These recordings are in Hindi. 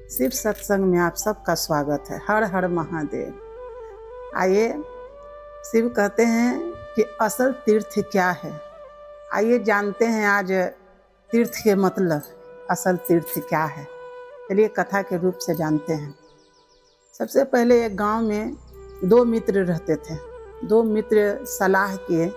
शिव सत्संग में आप सबका स्वागत है। हर हर महादेव। आइए, शिव कहते हैं कि असल तीर्थ क्या है। आइए जानते हैं आज तीर्थ के मतलब, असल तीर्थ क्या है। चलिए कथा के रूप से जानते हैं। सबसे पहले एक गांव में दो मित्र रहते थे। दो मित्र सलाह किए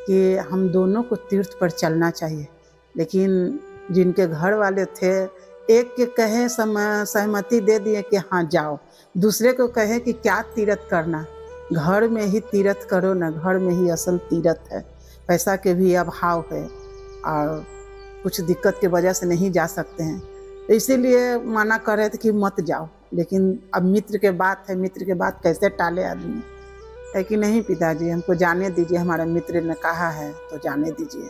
कि हम दोनों को तीर्थ पर चलना चाहिए, लेकिन जिनके घर वाले थे, एक के कहे सहमति दे दिए कि हाँ जाओ, दूसरे को कहे कि क्या तीर्थ करना, घर में ही तीर्थ करो ना, घर में ही असल तीर्थ है। पैसा के भी अभाव है और कुछ दिक्कत की वजह से नहीं जा सकते हैं, तो इसीलिए मना कर रहे थे कि मत जाओ। लेकिन अब मित्र के बात है, मित्र के बात कैसे टाले आदमी। है कि नहीं पिताजी, हमको जाने दीजिए, हमारा मित्र ने कहा है तो जाने दीजिए।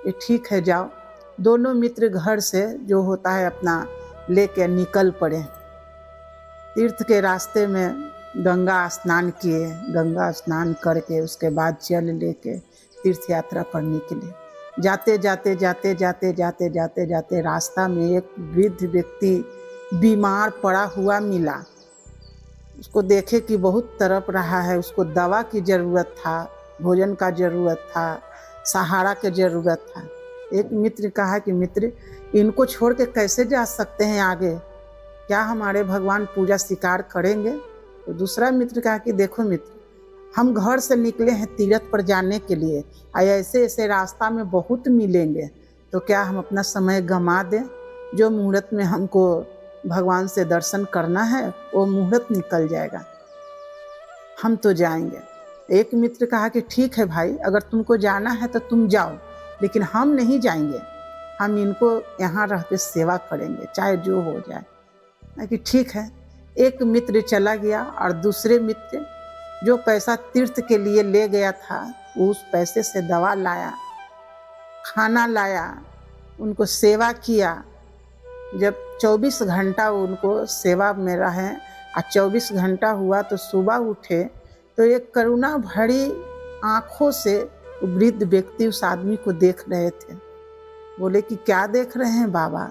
ये ठीक है, जाओ। दोनों मित्र घर से जो होता है अपना लेके निकल पड़े। तीर्थ के रास्ते में गंगा स्नान किए। गंगा स्नान करके उसके बाद जल लेके तीर्थ यात्रा पर निकले। जाते जाते जाते जाते जाते जाते जाते रास्ता में एक वृद्ध व्यक्ति बीमार पड़ा हुआ मिला। उसको देखे कि बहुत तड़प रहा है, उसको दवा की ज़रूरत था, भोजन का ज़रूरत था, सहारा की ज़रूरत था। एक मित्र कहा कि मित्र, इनको छोड़ के कैसे जा सकते हैं आगे, क्या हमारे भगवान पूजा स्वीकार करेंगे? तो दूसरा मित्र कहा कि देखो मित्र, हम घर से निकले हैं तीर्थ पर जाने के लिए, ऐसे ऐसे रास्ता में बहुत मिलेंगे, तो क्या हम अपना समय गंवा दें? जो मुहूर्त में हमको भगवान से दर्शन करना है वो मुहूर्त निकल जाएगा, हम तो जाएंगे। एक मित्र कहा कि ठीक है भाई, अगर तुमको जाना है तो तुम जाओ, लेकिन हम नहीं जाएंगे, हम इनको यहाँ रह के सेवा करेंगे, चाहे जो हो जाए। कि ठीक है। एक मित्र चला गया और दूसरे मित्र जो पैसा तीर्थ के लिए ले गया था, उस पैसे से दवा लाया, खाना लाया, उनको सेवा किया। जब 24 घंटा उनको सेवा में रहे और 24 घंटा हुआ तो सुबह उठे तो एक करुणा भरी आँखों से वृद्ध व्यक्ति उस आदमी को देख रहे थे। बोले कि क्या देख रहे हैं बाबा?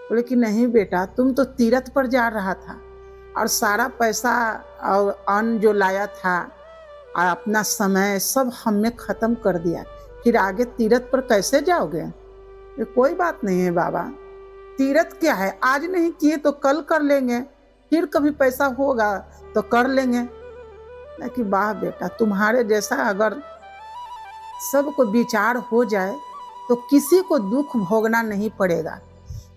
बोले कि नहीं बेटा, तुम तो तीर्थ पर जा रहा था और सारा पैसा और अन्न जो लाया था और अपना समय सब हमने ख़त्म कर दिया, फिर आगे तीर्थ पर कैसे जाओगे? ये कोई बात नहीं है बाबा, तीर्थ क्या है, आज नहीं किए तो कल कर लेंगे, फिर कभी पैसा होगा तो कर लेंगे। कि वाह बेटा, तुम्हारे जैसा अगर सबको विचार हो जाए तो किसी को दुख भोगना नहीं पड़ेगा।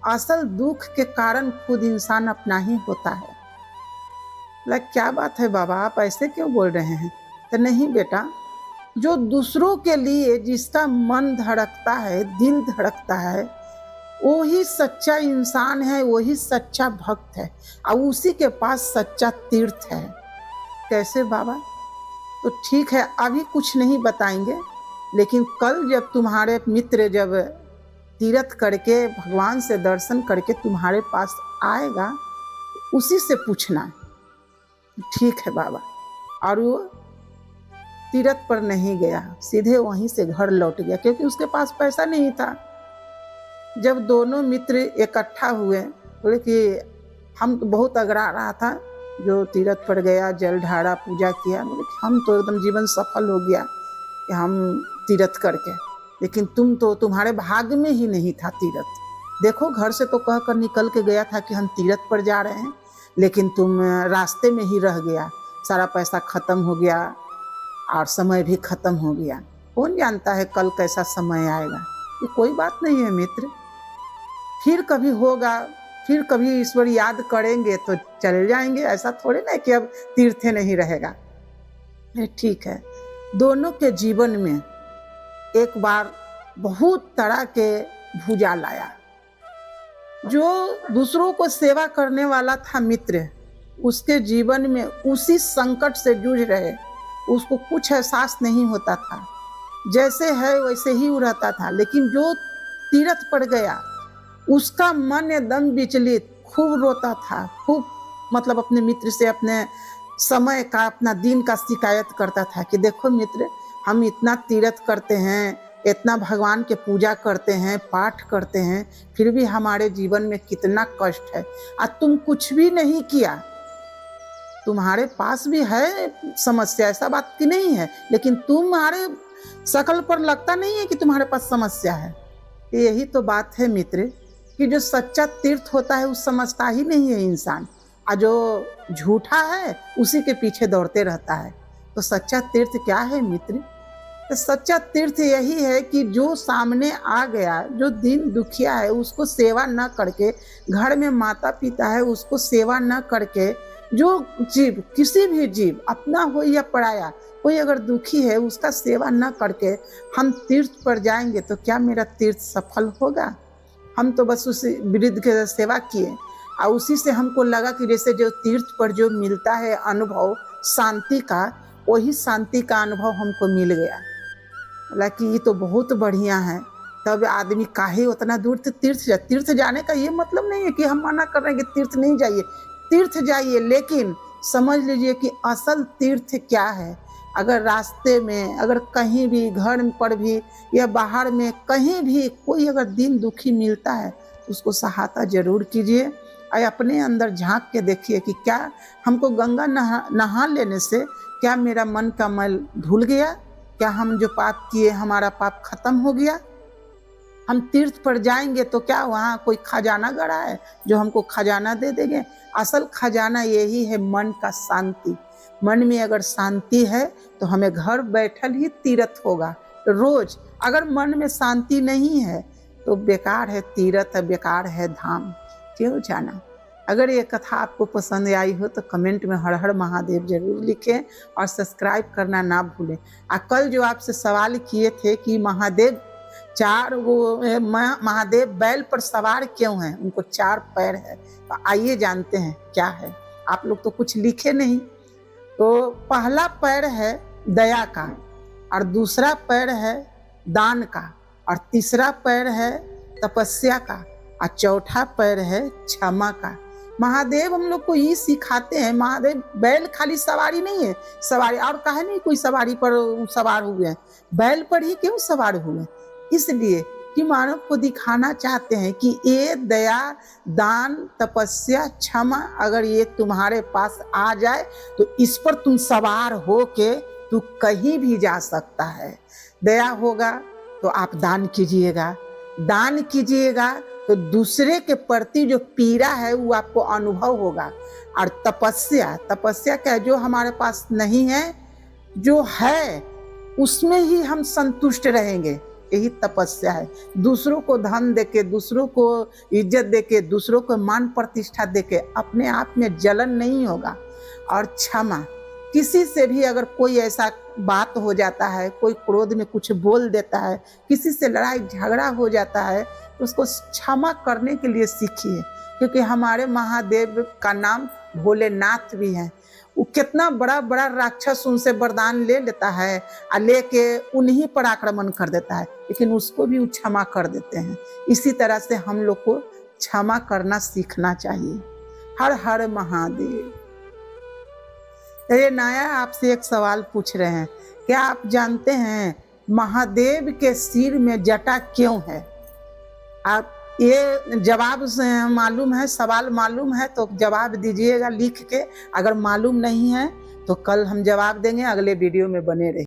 असल दुख के कारण खुद इंसान अपना ही होता है। क्या बात है बाबा, आप ऐसे क्यों बोल रहे हैं? तो नहीं बेटा, जो दूसरों के लिए जिसका मन धड़कता है, दिल धड़कता है, वही सच्चा इंसान है, वही सच्चा भक्त है और उसी के पास सच्चा तीर्थ है। कैसे बाबा? तो ठीक है, अभी कुछ नहीं बताएंगे, लेकिन कल जब तुम्हारे मित्र जब तीर्थ करके भगवान से दर्शन करके तुम्हारे पास आएगा, उसी से पूछना। ठीक है बाबा। और वो तीर्थ पर नहीं गया, सीधे वहीं से घर लौट गया, क्योंकि उसके पास पैसा नहीं था। जब दोनों मित्र इकट्ठा हुए, बोले कि हम तो बहुत अगरा रहा था, जो तीर्थ पर गया, जल ढारा, पूजा किया, बोले कि हम तो एकदम जीवन सफल हो गया कि हम तीर्थ करके, लेकिन तुम तो, तुम्हारे भाग्य में ही नहीं था तीर्थ। देखो, घर से तो कह कर निकल के गया था कि हम तीर्थ पर जा रहे हैं, लेकिन तुम रास्ते में ही रह गया, सारा पैसा खत्म हो गया और समय भी खत्म हो गया। कौन जानता है कल कैसा समय आएगा। ये कोई बात नहीं है मित्र, फिर कभी होगा, फिर कभी ईश्वर याद करेंगे तो चले जाएंगे, ऐसा थोड़े ना कि अब तीर्थ नहीं रहेगा। ठीक है। दोनों के जीवन में एक बार बहुत तरह के भूचाल आया। जो दूसरों को सेवा करने वाला था मित्र, उसके जीवन में उसी संकट से जूझ रहे, उसको कुछ एहसास नहीं होता था, जैसे है वैसे ही वो रहता था। लेकिन जो तीर्थ पर गया, उसका मन एकदम विचलित, खूब रोता था, खूब मतलब अपने मित्र से अपने समय का, अपना दिन का शिकायत करता था कि देखो मित्र, हम इतना तीर्थ करते हैं, इतना भगवान के पूजा करते हैं, पाठ करते हैं, फिर भी हमारे जीवन में कितना कष्ट है। और तुम कुछ भी नहीं किया, तुम्हारे पास भी है समस्या, ऐसा बात की नहीं है, लेकिन तुम्हारे शकल पर लगता नहीं है कि तुम्हारे पास समस्या है। यही तो बात है मित्र, कि जो सच्चा तीर्थ होता है वो समझता ही नहीं है इंसान, और जो झूठा है उसी के पीछे दौड़ते रहता है। तो सच्चा तीर्थ क्या है मित्र? तो सच्चा तीर्थ यही है कि जो सामने आ गया, जो दीन दुखिया है, उसको सेवा न करके, घर में माता पिता है उसको सेवा न करके, जो जीव, किसी भी जीव, अपना हो या पराया, कोई अगर दुखी है उसका सेवा न करके हम तीर्थ पर जाएंगे तो क्या मेरा तीर्थ सफल होगा? हम तो बस उस वृद्ध के सेवा किए और उसी से हमको लगा कि जैसे जो तीर्थ पर जो मिलता है अनुभव शांति का, वही शांति का अनुभव हमको मिल गया। हालांकि ये तो बहुत बढ़िया है, तब आदमी काहे उतना दूर तीर्थ जाने का ये मतलब नहीं है कि हम मना कर रहे हैं कि तीर्थ नहीं जाइए, तीर्थ जाइए, लेकिन समझ लीजिए कि असल तीर्थ क्या है। अगर रास्ते में, अगर कहीं भी, घर पर भी या बाहर में कहीं भी कोई अगर दीन दुखी मिलता है तो उसको सहायता जरूर कीजिए और अपने अंदर झांक के देखिए कि क्या हमको गंगा नहा लेने से क्या मेरा मन का मल धुल गया, क्या हम जो पाप किए हमारा पाप खत्म हो गया। हम तीर्थ पर जाएंगे तो क्या वहाँ कोई खजाना गड़ा है जो हमको खजाना दे देंगे? असल खजाना यही है मन का शांति। मन में अगर शांति है तो हमें घर बैठल ही तीर्थ होगा रोज। अगर मन में शांति नहीं है तो बेकार है तीर्थ, बेकार है धाम, क्यों जाना। अगर ये कथा आपको पसंद आई हो तो कमेंट में हर हर महादेव जरूर लिखें और सब्सक्राइब करना ना भूलें। कल जो आपसे सवाल किए थे कि महादेव महादेव बैल पर सवार क्यों हैं, उनको 4 पैर है, तो आइए जानते हैं क्या है। आप लोग तो कुछ लिखे नहीं। तो पहला पैर है दया का, और दूसरा पैर है दान का, और तीसरा पैर है तपस्या का, और चौथा पैर है क्षमा का। महादेव हम लोग को ये सिखाते हैं, महादेव बैल खाली सवारी नहीं है, सवारी और कहे नहीं कोई सवारी पर सवार हुए हैं, बैल पर ही क्यों सवार हुए? इसलिए कि मानव को दिखाना चाहते हैं कि ये दया, दान, तपस्या, क्षमा अगर ये तुम्हारे पास आ जाए तो इस पर तुम सवार हो के तू कहीं भी जा सकता है। दया होगा तो आप दान कीजिएगा, दान कीजिएगा तो दूसरे के प्रति जो पीड़ा है वो आपको अनुभव होगा। और तपस्या क्या, जो हमारे पास नहीं है, जो है उसमें ही हम संतुष्ट रहेंगे, यही तपस्या है। दूसरों को धन देके, दूसरों को इज्जत देके, दूसरों को मान प्रतिष्ठा देके अपने आप में जलन नहीं होगा। और क्षमा, किसी से भी अगर कोई ऐसा बात हो जाता है, कोई क्रोध में कुछ बोल देता है, किसी से लड़ाई झगड़ा हो जाता है, तो उसको क्षमा करने के लिए सीखिए, क्योंकि हमारे महादेव का नाम भोलेनाथ भी है। वो कितना बड़ा बड़ा राक्षस उनसे वरदान ले लेता है और लेके उन्हीं पर आक्रमण कर देता है, लेकिन उसको भी वो क्षमा कर देते हैं। इसी तरह से हम लोग को क्षमा करना सीखना चाहिए। हर हर महादेव। ये नया आपसे एक सवाल पूछ रहे हैं, क्या आप जानते हैं महादेव के सिर में जटा क्यों है? आप ये जवाब मालूम है, सवाल मालूम है तो जवाब दीजिएगा लिख के। अगर मालूम नहीं है तो कल हम जवाब देंगे, अगले वीडियो में बने रहिए।